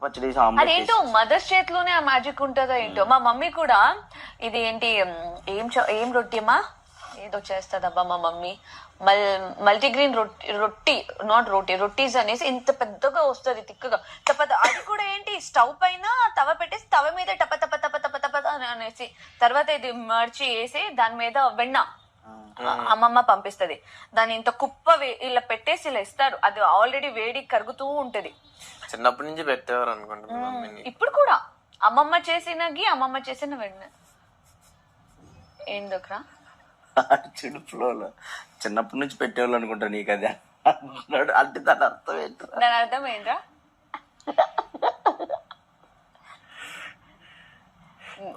పచ్చడి ఆమ్లెట్ అదేంటో మదర్స్ చేతిలోనే ఆ మ్యాజిక్ ఉంటుందో ఏంటో. మా మమ్మీ కూడా ఇది ఏంటి ఏం రొట్టి అమ్మా ఏదో చేస్తుందబ్బా మా మమ్మీ, మల్టీగ్రీన్ రొట్టి నాట్ రోటీ రొట్టీస్ అనేసి ఇంత పెద్దగా వస్తుంది తిక్కుగా తప్ప. అది కూడా ఏంటి స్టవ్ పైన తవ పెట్టేసి తవ మీద టప తప తప తప తప అనేసి తర్వాత ఇది మర్చి వేసి దాని మీద వెన్న అమ్మమ్మ పంపిస్తది. దాన్ని ఇంత కుప్ప ఇలా పెట్టేసి ఇలా ఇస్తారు. అది ఆల్రెడీ వేడి కరుగుతూ ఉంటది. చిన్నప్పటి నుంచి పెట్టేవారు అనుకుంటున్నాను. ఇప్పుడు కూడా అమ్మమ్మ చేసిన వెన్న ఏందోకరా చిడుపులో చిన్నప్పటి నుంచి పెట్టేవాళ్ళు అనుకుంటా. నీకు అది అంటున్నాడు అంటే దాని అర్థం ఏంటి? దాని అర్థం ఏంట్రా?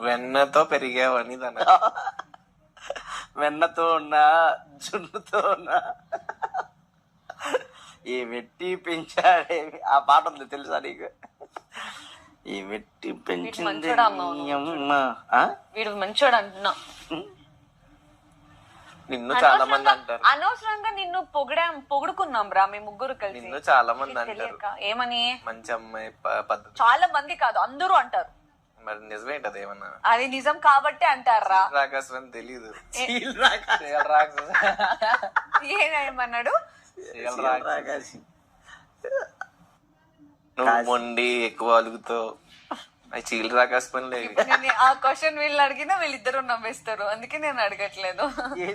వెన్నతో పెరిగావని దాని వెన్నతో ఉన్నా జున్నుతో ఉన్నా ఈ వెట్టి పెంచాడేమి ఆ పాట ఉంది తెలుసా నీకు? ఈ వెట్టి పెంచింది వీడు మంచోడు అంటున్నా. నిన్ను చాలా మంది అంటారు. అనవసరంగా నిన్ను పొగుడుకున్నాం రా మేము ముగ్గురు కలిసి. నిన్ను చాలా మంది అంటారు తెలియక ఏమని. మంచి అమ్మాయి పద్ధతి. చాలా మంది కాదు అందరూ అంటారు. మరి నిజమేంటది ఏమన్నా? అది నిజం కాబట్టి అంటారా? రాకాశం అని తెలీదు. ఏమన్నాడు? నువ్వు మొండి ఎక్కువ అలుగుతావు. అది చీలు రాకాశ పని లేదు. ఆ క్వశ్చన్ వీళ్ళు అడిగినా వీళ్ళిద్దరు నవ్వేస్తారు. అందుకే నేను అడగట్లేదు.